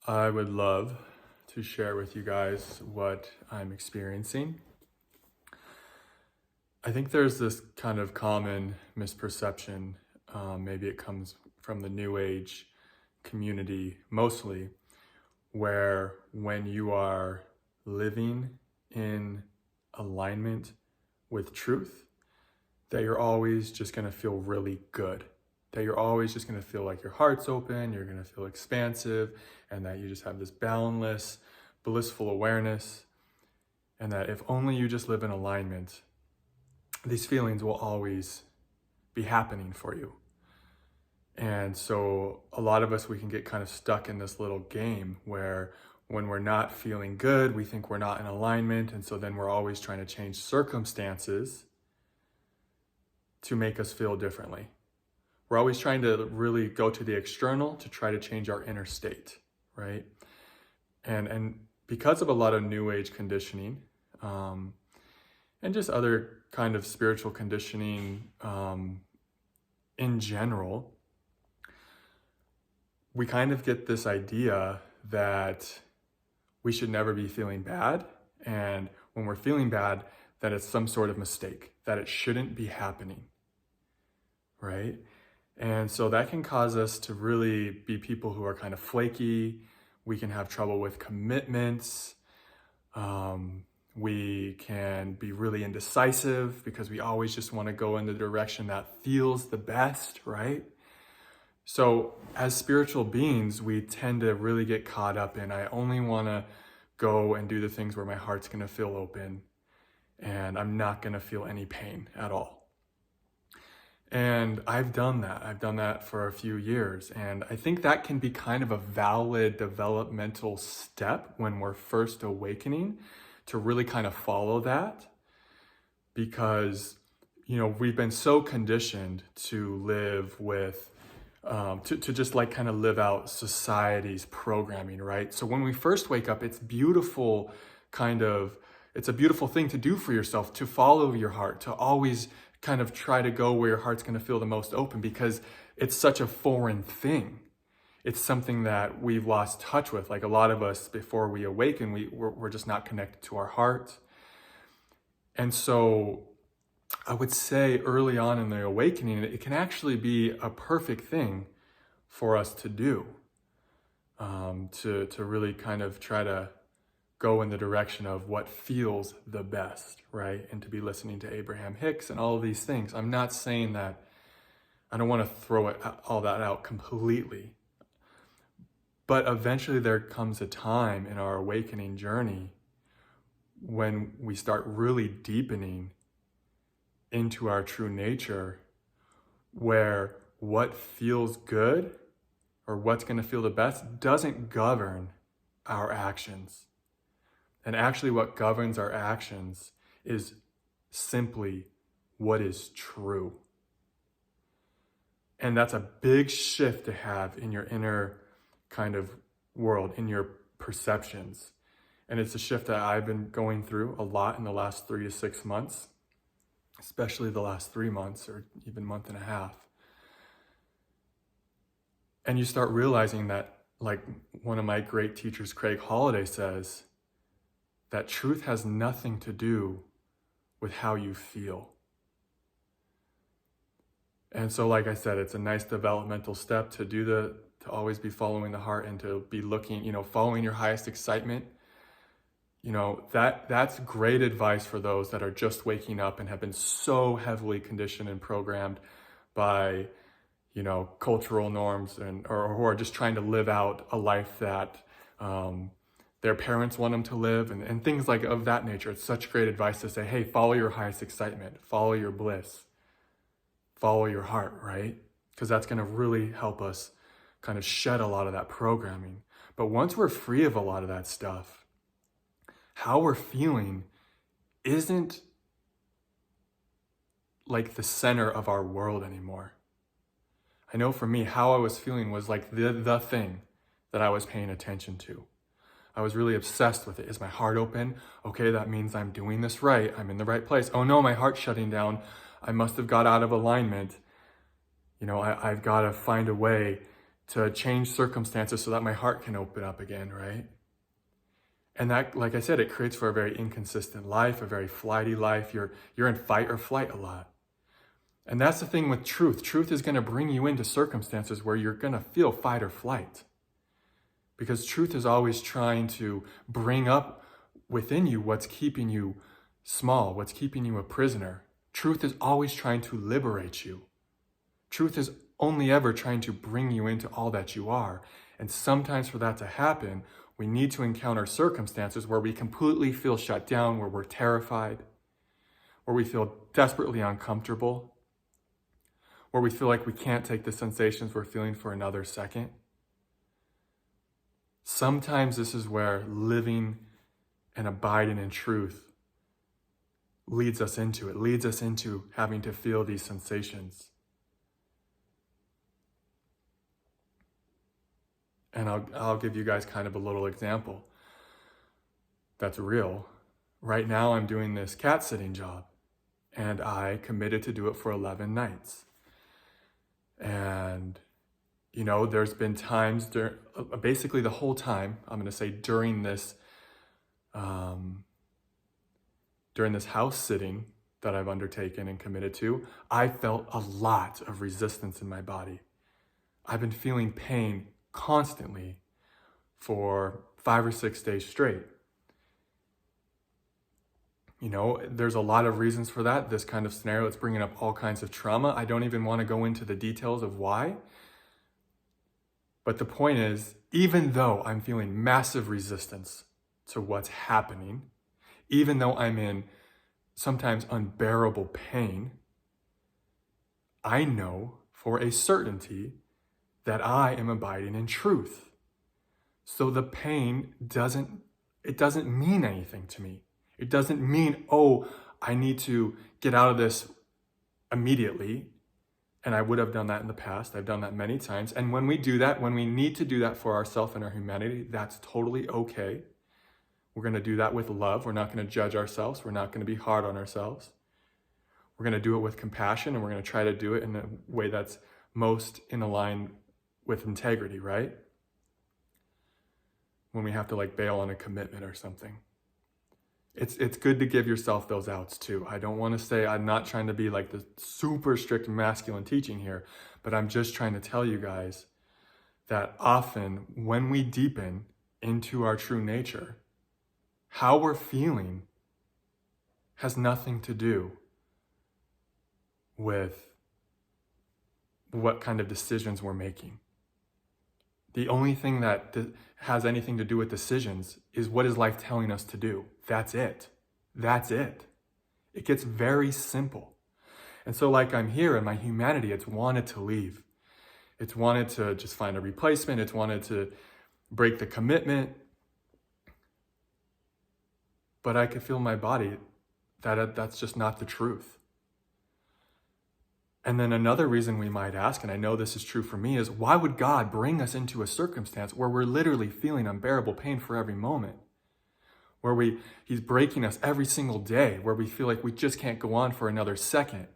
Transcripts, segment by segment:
I would love to share with you guys what I'm experiencing. I think there's this kind of common misperception, maybe it comes from the New Age community mostly, where when you are living in alignment with truth, that you're always just going to feel really good. That you're always just going to feel like your heart's open, you're going to feel expansive, and that you just have this boundless, blissful awareness. And that if only you just live in alignment, these feelings will always be happening for you. And so a lot of us, we can get kind of stuck in this little game where when we're not feeling good, we think we're not in alignment. And so then we're always trying to change circumstances to make us feel differently. We're always trying to really go to the external to try to change our inner state, right? And because of a lot of New Age conditioning, and just other kind of spiritual conditioning in general, we kind of get this idea that we should never be feeling bad. And when we're feeling bad, that it's some sort of mistake, that it shouldn't be happening, right? And so that can cause us to really be people who are kind of flaky. We can have trouble with commitments. We can be really indecisive because we always just want to go in the direction that feels the best, right? So as spiritual beings, we tend to really get caught up in, I only want to go and do the things where my heart's going to feel open and I'm not going to feel any pain at all. And I've done that. I've done that for a few years. And I think that can be kind of a valid developmental step when we're first awakening, to really kind of follow that, because, we've been so conditioned to live with, to just like kind of live out society's programming, right? So when we first wake up, it's beautiful, it's a beautiful thing to do for yourself, to follow your heart, to always kind of try to go where your heart's going to feel the most open, because it's such a foreign thing. It's something that we've lost touch with. Like a lot of us, before we awaken, we're just not connected to our heart. And so I would say early on in the awakening, it can actually be a perfect thing for us to do, to really kind of try to go in the direction of what feels the best, right? And to be listening to Abraham Hicks and all of these things. I'm not saying that, I don't want to throw all that out completely. But eventually there comes a time in our awakening journey when we start really deepening into our true nature, where what feels good or what's going to feel the best doesn't govern our actions. And actually what governs our actions is simply what is true. And that's a big shift to have in your inner kind of world, in your perceptions. And it's a shift that I've been going through a lot in the last 3 to 6 months, especially the last 3 months or even month and a half. And you start realizing that, like one of my great teachers, Craig Holliday, says, that truth has nothing to do with how you feel. And so, like I said, it's a nice developmental step to always be following the heart and to be looking, following your highest excitement. That's great advice for those that are just waking up and have been so heavily conditioned and programmed by, cultural norms or who are just trying to live out a life that their parents want them to live and things like of that nature. It's such great advice to say, hey, follow your highest excitement, follow your bliss, follow your heart, right? Because that's going to really help us kind of shed a lot of that programming. But once we're free of a lot of that stuff, how we're feeling isn't like the center of our world anymore. I know for me, how I was feeling was like the thing that I was paying attention to. I was really obsessed with it. Is my heart open? Okay, that means I'm doing this right. I'm in the right place. Oh no, my heart's shutting down. I must have got out of alignment. I've got to find a way to change circumstances so that my heart can open up again, right? And that, like I said, it creates for a very inconsistent life, a very flighty life. You're in fight or flight a lot. And that's the thing with truth. Truth is going to bring you into circumstances where you're going to feel fight or flight. Because truth is always trying to bring up within you what's keeping you small, what's keeping you a prisoner. Truth is always trying to liberate you. Truth is only ever trying to bring you into all that you are. And sometimes for that to happen, we need to encounter circumstances where we completely feel shut down, where we're terrified, where we feel desperately uncomfortable, where we feel like we can't take the sensations we're feeling for another second. Sometimes this is where living and abiding in truth leads us into it, leads us into having to feel these sensations. And I'll give you guys kind of a little example that's real. Right now I'm doing this cat sitting job, and I committed to do it for 11 nights. And, you know, there's been times, basically the whole time, I'm going to say during this house sitting that I've undertaken and committed to, I felt a lot of resistance in my body. I've been feeling pain constantly for 5 or 6 days straight. You know, there's a lot of reasons for that. This kind of scenario, it's bringing up all kinds of trauma. I don't even want to go into the details of why. But the point is, even though I'm feeling massive resistance to what's happening, even though I'm in sometimes unbearable pain, I know for a certainty that I am abiding in truth. So the pain doesn't mean anything to me. It doesn't mean, oh, I need to get out of this immediately. And I would have done that in the past. I've done that many times. And when we do that, when we need to do that for ourselves and our humanity, that's totally okay. We're going to do that with love. We're not going to judge ourselves. We're not going to be hard on ourselves. We're going to do it with compassion, and we're going to try to do it in a way that's most in line with integrity, right? When we have to like bail on a commitment or something. It's good to give yourself those outs too. I don't want to say, I'm not trying to be like the super strict masculine teaching here, but I'm just trying to tell you guys that often when we deepen into our true nature, how we're feeling has nothing to do with what kind of decisions we're making. The only thing that has anything to do with decisions is what is life telling us to do. That's it. That's it. It gets very simple. And so like I'm here in my humanity, it's wanted to leave. It's wanted to just find a replacement. It's wanted to break the commitment. But I could feel in my body that that's just not the truth. And then another reason we might ask, and I know this is true for me, is why would God bring us into a circumstance where we're literally feeling unbearable pain for every moment? Where he's breaking us every single day, where we feel like we just can't go on for another second.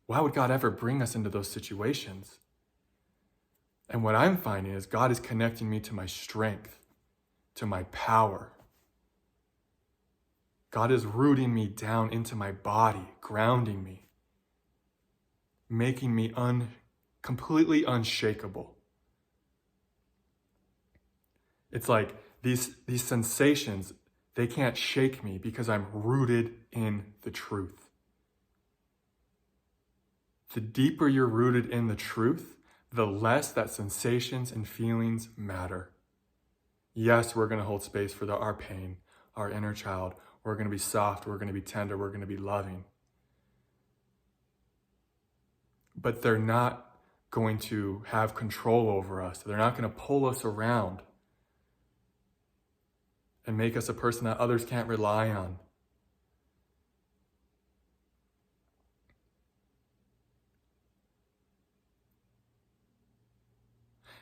Why would God ever bring us into those situations? And what I'm finding is God is connecting me to my strength, to my power. God is rooting me down into my body, grounding me, making me completely unshakable. It's like these sensations, they can't shake me because I'm rooted in the truth. The deeper you're rooted in the truth, the less that sensations and feelings matter. Yes, we're going to hold space for our pain, our inner child. We're going to be soft. We're going to be tender. We're going to be loving. But they're not going to have control over us. They're not going to pull us around and make us a person that others can't rely on.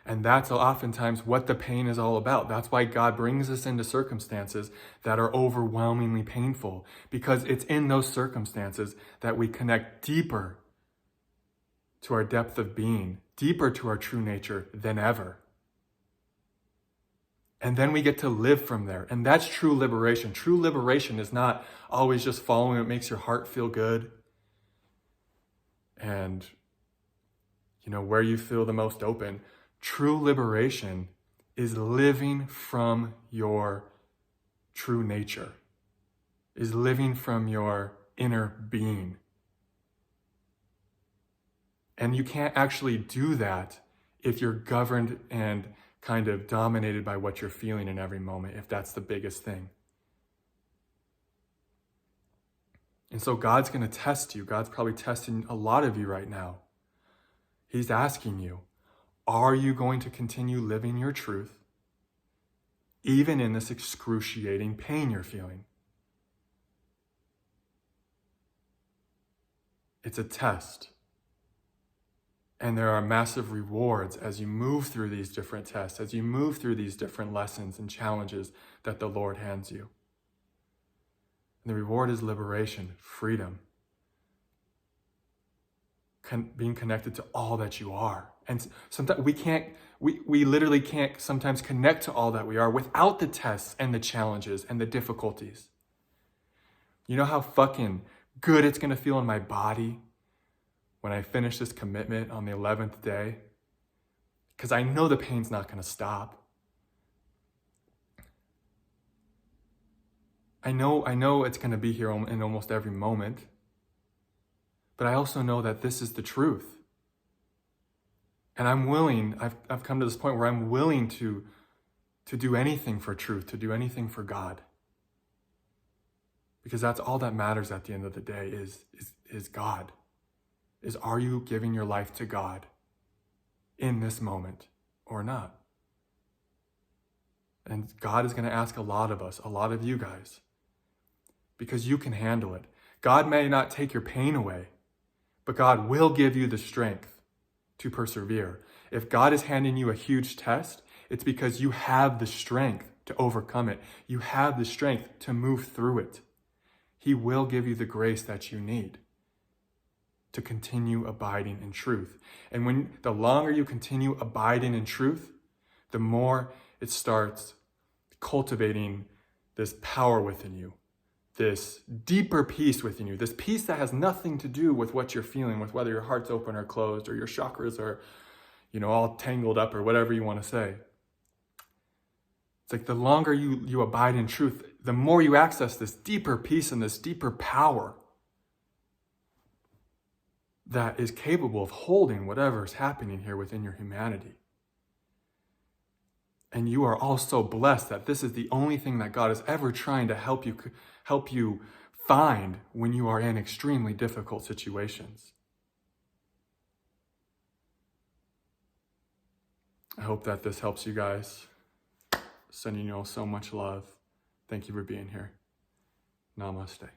And that's oftentimes what the pain is all about. That's why God brings us into circumstances that are overwhelmingly painful, because it's in those circumstances that we connect deeper to our depth of being, deeper to our true nature than ever. And then we get to live from there. And that's true liberation. True liberation is not always just following what makes your heart feel good and, where you feel the most open. True liberation is living from your true nature, is living from your inner being. And you can't actually do that if you're governed and kind of dominated by what you're feeling in every moment, if that's the biggest thing. And so God's going to test you. God's probably testing a lot of you right now. He's asking you, are you going to continue living your truth, even in this excruciating pain you're feeling? It's a test. And there are massive rewards as you move through these different tests, as you move through these different lessons and challenges that the Lord hands you. And the reward is liberation, freedom, being connected to all that you are. And sometimes we literally can't sometimes connect to all that we are without the tests and the challenges and the difficulties. You know how fucking good it's going to feel in my body when I finish this commitment on the 11th day? Because I know the pain's not going to stop. I know it's going to be here in almost every moment. But I also know that this is the truth. And I'm willing, I've come to this point where I'm willing to do anything for truth, to do anything for God. Because that's all that matters at the end of the day is God. Is, are you giving your life to God in this moment or not? And God is going to ask a lot of us, a lot of you guys, because you can handle it. God may not take your pain away, but God will give you the strength to persevere. If God is handing you a huge test, it's because you have the strength to overcome it. You have the strength to move through it. He will give you the grace that you need to continue abiding in truth. And the longer you continue abiding in truth, the more it starts cultivating this power within you, this deeper peace within you, this peace that has nothing to do with what you're feeling, with whether your heart's open or closed, or your chakras are, all tangled up, or whatever you want to say. It's like the longer you abide in truth, the more you access this deeper peace and this deeper power that is capable of holding whatever is happening here within your humanity. And you are all so blessed that this is the only thing that God is ever trying to help you find when you are in extremely difficult situations. I hope that this helps you guys. Sending you all so much love. Thank you for being here. Namaste.